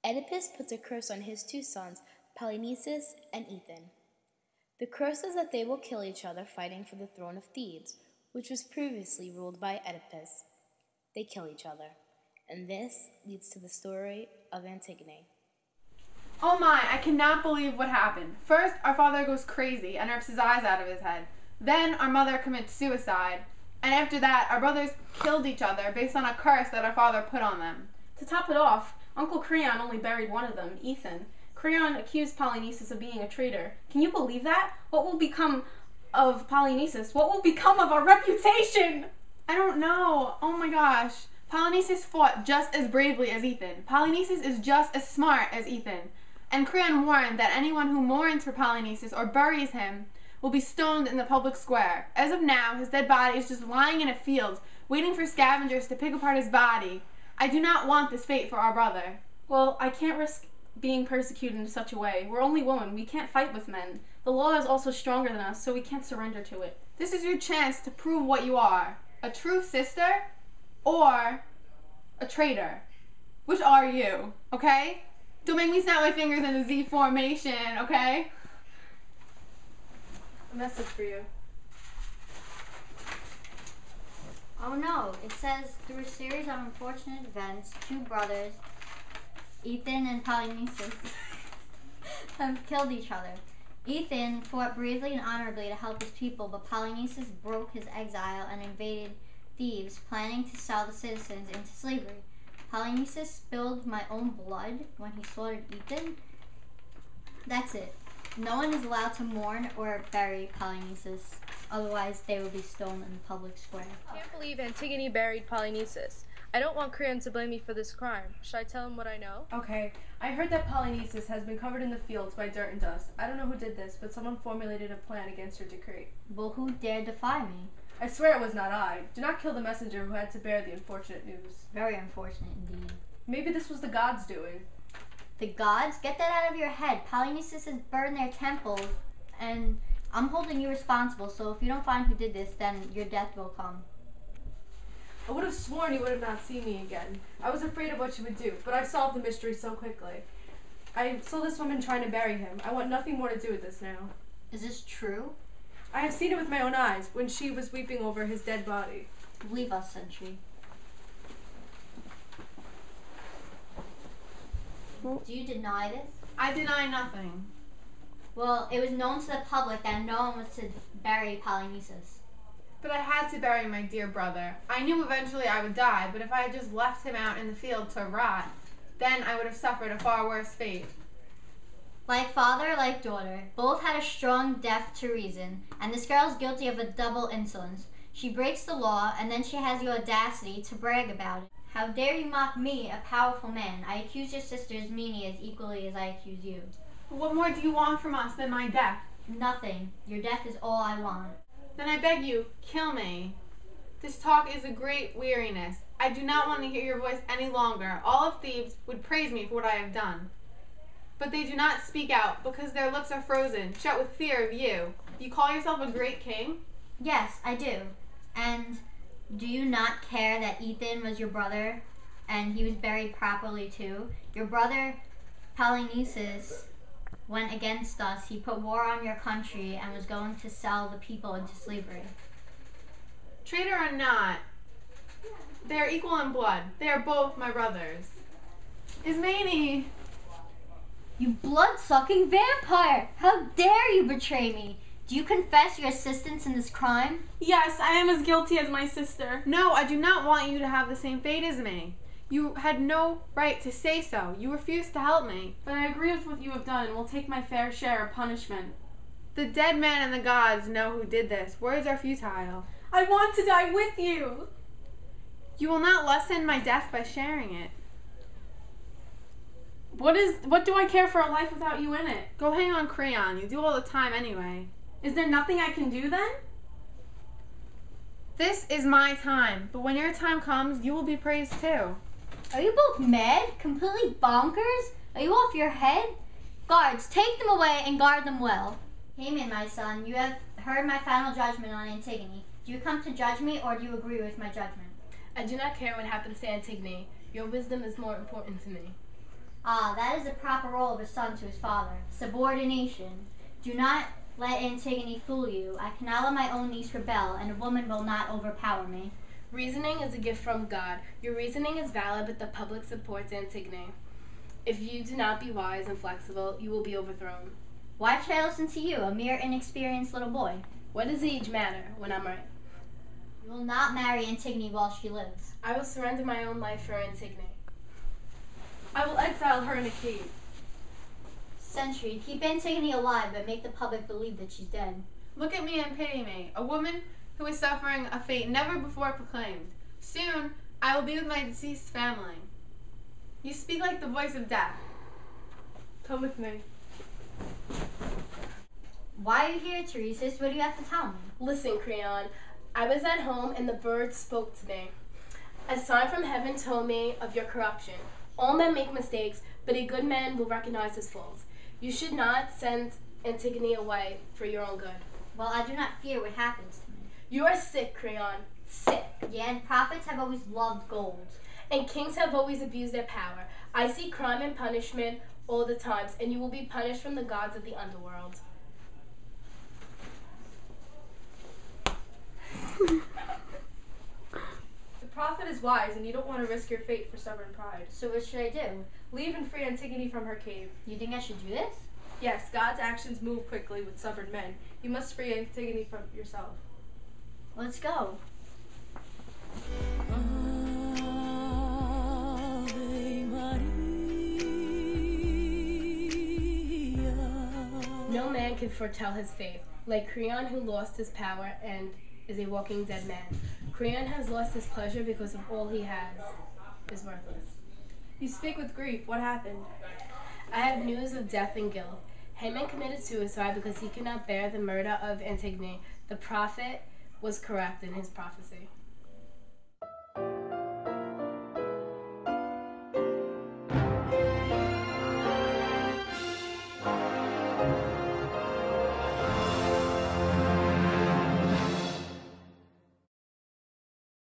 Oedipus puts a curse on his two sons, Polynices and Ethan. The curse is that they will kill each other fighting for the throne of Thebes, which was previously ruled by Oedipus. They kill each other, and this leads to the story of Antigone. Oh my, I cannot believe what happened. First, our father goes crazy and rips his eyes out of his head. Then, our mother commits suicide. And after that, our brothers killed each other based on a curse that our father put on them. To top it off, Uncle Creon only buried one of them, Ethan. Creon accused Polynices of being a traitor. Can you believe that? What will become of Polynices? What will become of our reputation? I don't know. Oh my gosh. Polynices fought just as bravely as Ethan. Polynices is just as smart as Ethan. And Creon warned that anyone who mourns for Polynices or buries him will be stoned in the public square. As of now, his dead body is just lying in a field, waiting for scavengers to pick apart his body. I do not want this fate for our brother. Well, I can't risk being persecuted in such a way. We're only women. We can't fight with men. The law is also stronger than us, so we can't surrender to it. This is your chance to prove what you are. A true sister or a traitor. Which are you, okay? Don't make me snap my fingers in the Z formation, okay? A message for you. Oh no, it says, through a series of unfortunate events, two brothers, Ethan and Polynices, have killed each other. Ethan fought bravely and honorably to help his people, but Polynices broke his exile and invaded Thebes, planning to sell the citizens into slavery. Polynices spilled my own blood when he slaughtered Ethan. That's it. No one is allowed to mourn or bury Polynices, otherwise they will be stoned in the public square. I can't believe Antigone buried Polynices. I don't want Creon to blame me for this crime. Should I tell him what I know? Okay, I heard that Polynices has been covered in the fields by dirt and dust. I don't know who did this, but someone formulated a plan against her decree. Well, who dared defy me? I swear it was not I. Do not kill the messenger who had to bear the unfortunate news. Very unfortunate indeed. Maybe this was the gods' doing. The gods? Get that out of your head. Polynices has burned their temples, and I'm holding you responsible, so if you don't find who did this, then your death will come. I would have sworn you would have not seen me again. I was afraid of what you would do, but I solved the mystery so quickly. I saw this woman trying to bury him. I want nothing more to do with this now. Is this true? I have seen it with my own eyes when she was weeping over his dead body. Leave us, Sentry. Do you deny this? I deny nothing. Well, it was known to the public that no one was to bury Polynices. But I had to bury my dear brother. I knew eventually I would die, but if I had just left him out in the field to rot, then I would have suffered a far worse fate. Like father, like daughter, both had a strong deaf to reason, and this girl is guilty of a double insolence. She breaks the law, and then she has the audacity to brag about it. How dare you mock me, a powerful man? I accuse your sister's meanie as equally as I accuse you. What more do you want from us than my death? Nothing. Your death is all I want. Then I beg you, kill me. This talk is a great weariness. I do not want to hear your voice any longer. All of Thebes would praise me for what I have done. But they do not speak out because their lips are frozen, shut with fear of you. You call yourself a great king? Yes, I do. And do you not care that Ethan was your brother and he was buried properly too? Your brother, Polynices, went against us. He put war on your country and was going to sell the people into slavery. Traitor or not, they are equal in blood. They are both my brothers. Ismene! You blood-sucking vampire! How dare you betray me? Do you confess your assistance in this crime? Yes, I am as guilty as my sister. No, I do not want you to have the same fate as me. You had no right to say so. You refused to help me. But I agree with what you have done and will take my fair share of punishment. The dead man and the gods know who did this. Words are futile. I want to die with you! You will not lessen my death by sharing it. What do I care for a life without you in it? Go hang on Creon. You do all the time anyway. Is there nothing I can do then? This is my time, but when your time comes, you will be praised too. Are you both mad? Completely bonkers? Are you off your head? Guards, take them away and guard them well. Haman, my son, you have heard my final judgment on Antigone. Do you come to judge me, or do you agree with my judgment? I do not care what happens to Antigone. Your wisdom is more important to me. Ah, that is the proper role of a son to his father. Subordination. Do not let Antigone fool you. I cannot let my own niece rebel, and a woman will not overpower me. Reasoning is a gift from God. Your reasoning is valid, but the public supports Antigone. If you do not be wise and flexible, you will be overthrown. Why should I listen to you, a mere inexperienced little boy? What does age matter when I'm right? You will not marry Antigone while she lives. I will surrender my own life for Antigone. I will exile her in a cave. Sentry, keep Antigone alive, but make the public believe that she's dead. Look at me and pity me, a woman who is suffering a fate never before proclaimed. Soon, I will be with my deceased family. You speak like the voice of death. Come with me. Why are you here, Teresis? What do you have to tell me? Listen, Creon. I was at home and the birds spoke to me. A sign from heaven told me of your corruption. All men make mistakes, but a good man will recognize his faults. You should not send Antigone away for your own good. Well, I do not fear what happens to me. You are sick, Creon. Sick. Yeah, and prophets have always loved gold. And kings have always abused their power. I see crime and punishment all the times, and you will be punished from the gods of the underworld. The prophet is wise, and you don't want to risk your fate for stubborn pride. So what should I do? Leave and free Antigone from her cave. You think I should do this? Yes, God's actions move quickly with stubborn men. You must free Antigone from yourself. Let's go. No man can foretell his fate, like Creon, who lost his power and is a walking dead man. Creon has lost his pleasure because of all he has is worthless. You speak with grief. What happened? I have news of death and guilt. Haman committed suicide because he could not bear the murder of Antigone. The prophet was correct in his prophecy.